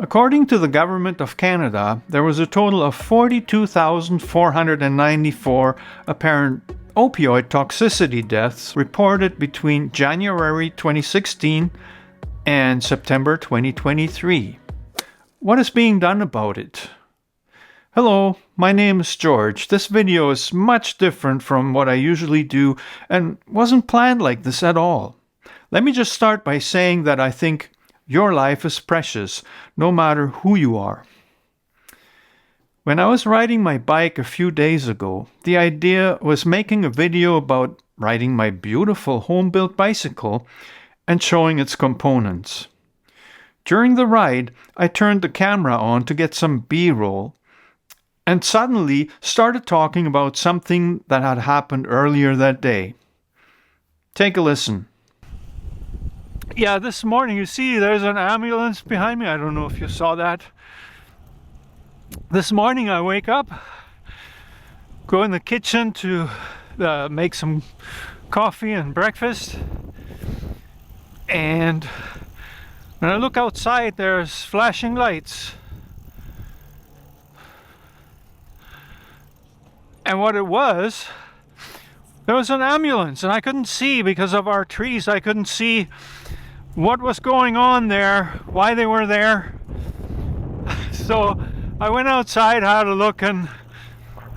According to the Government of Canada, there was a total of 42,494 apparent opioid toxicity deaths reported between January 2016 and September 2023. What is being done about it? Hello, my name is George. This video is much different from what I usually do and wasn't planned like this at all. Let me just start by saying that I think your life is precious, no matter who you are. When I was riding my bike a few days ago, the idea was making a video about riding my beautiful home-built bicycle and showing its components. During the ride, I turned the camera on to get some B-roll and suddenly started talking about something that had happened earlier that day. Take a listen. Yeah, this morning, you see, there's an ambulance behind me. I don't know if you saw that. This morning I wake up, go in the kitchen to make some coffee and breakfast, and when I look outside, there's flashing lights. And what it was, there was an ambulance, and I couldn't see because of our trees. I couldn't see what was going on there, why they were there. So I went outside, had a look, and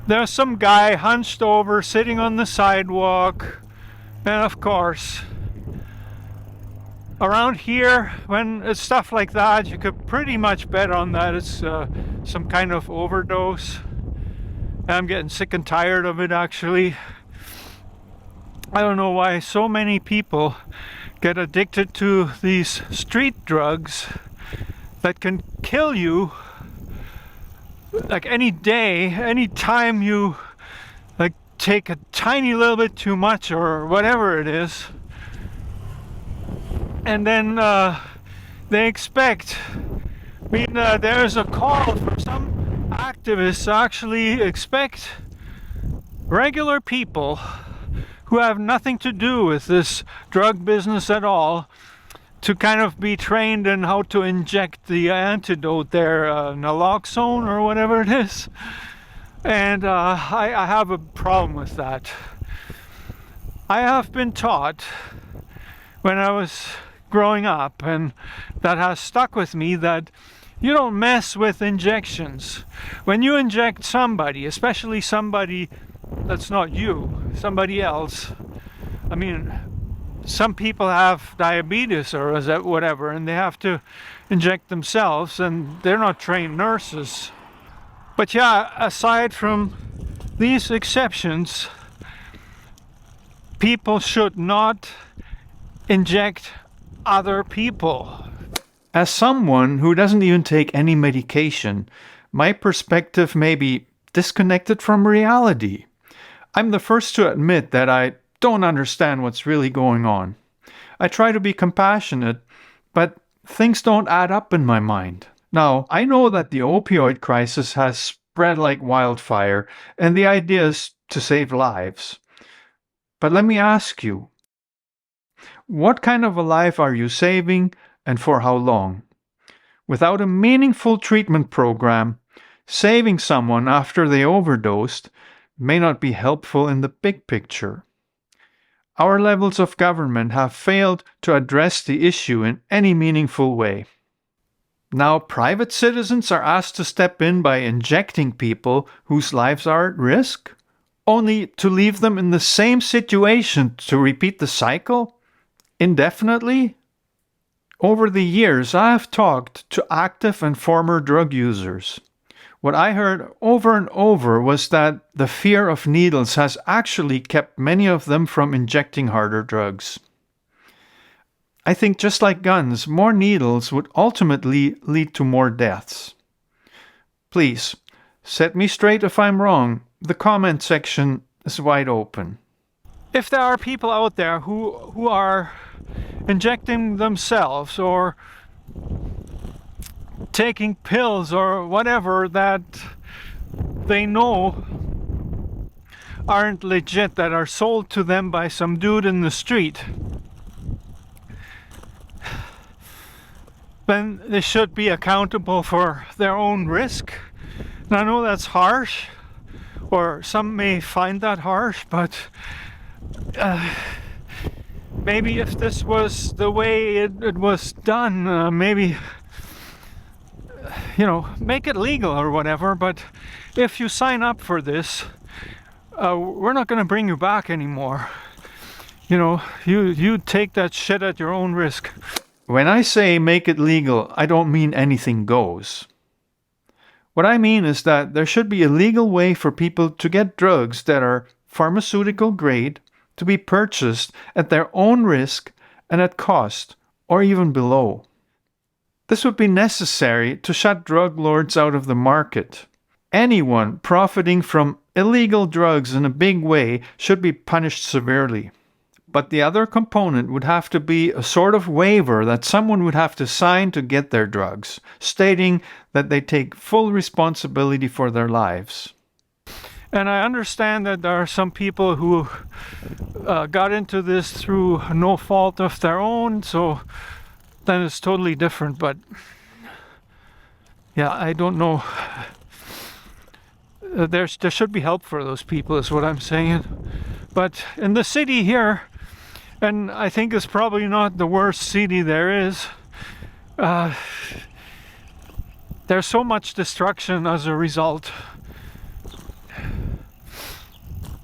there's some guy hunched over, sitting on the sidewalk. And of course, around here, when it's stuff like that, you could pretty much bet on that it's some kind of overdose. I'm getting sick and tired of it, actually. I don't know why so many people get addicted to these street drugs that can kill you like any day, any time you like take a tiny little bit too much or whatever it is. And then they expect, there's a call for some activists to actually expect regular people who have nothing to do with this drug business at all to kind of be trained in how to inject the antidote there, Naloxone or whatever it is. And I have a problem with that. I have been taught when I was growing up, and that has stuck with me, that you don't mess with injections. When you inject somebody, especially somebody that's not you, somebody else. I mean, some people have diabetes or whatever, and they have to inject themselves, and they're not trained nurses. But yeah, aside from these exceptions, people should not inject other people. As someone who doesn't even take any medication, my perspective may be disconnected from reality. I'm the first to admit that I don't understand what's really going on. I try to be compassionate, but things don't add up in my mind. Now, I know that the opioid crisis has spread like wildfire, and the idea is to save lives. But let me ask you, what kind of a life are you saving, and for how long? Without a meaningful treatment program, saving someone after they overdosed may not be helpful in the big picture. Our levels of government have failed to address the issue in any meaningful way. Now, private citizens are asked to step in by injecting people whose lives are at risk, only to leave them in the same situation to repeat the cycle indefinitely? Over the years, I have talked to active and former drug users. What I heard over and over was that the fear of needles has actually kept many of them from injecting harder drugs. I think just like guns, more needles would ultimately lead to more deaths. Please, set me straight if I'm wrong. The comment section is wide open. If there are people out there who are injecting themselves or taking pills or whatever that they know aren't legit, that are sold to them by some dude in the street, then they should be accountable for their own risk. And I know that's harsh, or some may find that harsh, but maybe if this was the way it was done, maybe, make it legal or whatever. But if you sign up for this, we're not going to bring you back anymore. You take that shit at your own risk. When I say make it legal, I don't mean anything goes. What I mean is that there should be a legal way for people to get drugs that are pharmaceutical grade to be purchased at their own risk and at cost, or even below. This would be necessary to shut drug lords out of the market. Anyone profiting from illegal drugs in a big way should be punished severely. But the other component would have to be a sort of waiver that someone would have to sign to get their drugs, stating that they take full responsibility for their lives. And I understand that there are some people who got into this through no fault of their own, so then it's totally different. But yeah, I don't know. There should be help for those people, is what I'm saying. But in the city here, and I think it's probably not the worst city there is, there's so much destruction as a result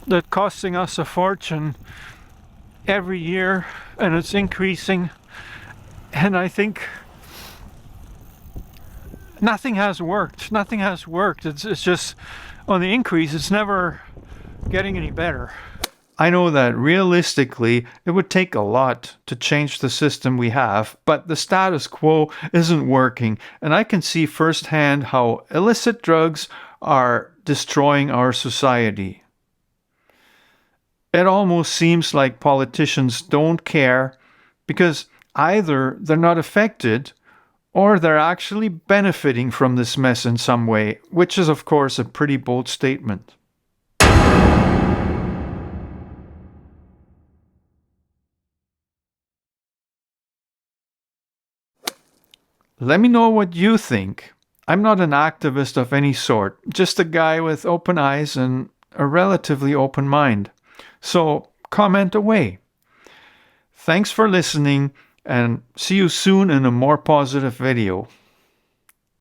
that costing us a fortune every year, and it's increasing. And I think nothing has worked. It's just on the increase. It's never getting any better. I know that realistically it would take a lot to change the system we have, but the status quo isn't working, and I can see firsthand how illicit drugs are destroying our society. It almost seems like politicians don't care because either they're not affected or they're actually benefiting from this mess in some way, which is of course a pretty bold statement. Let me know what you think. I'm not an activist of any sort, just a guy with open eyes and a relatively open mind. So comment away. Thanks for listening, and see you soon in a more positive video.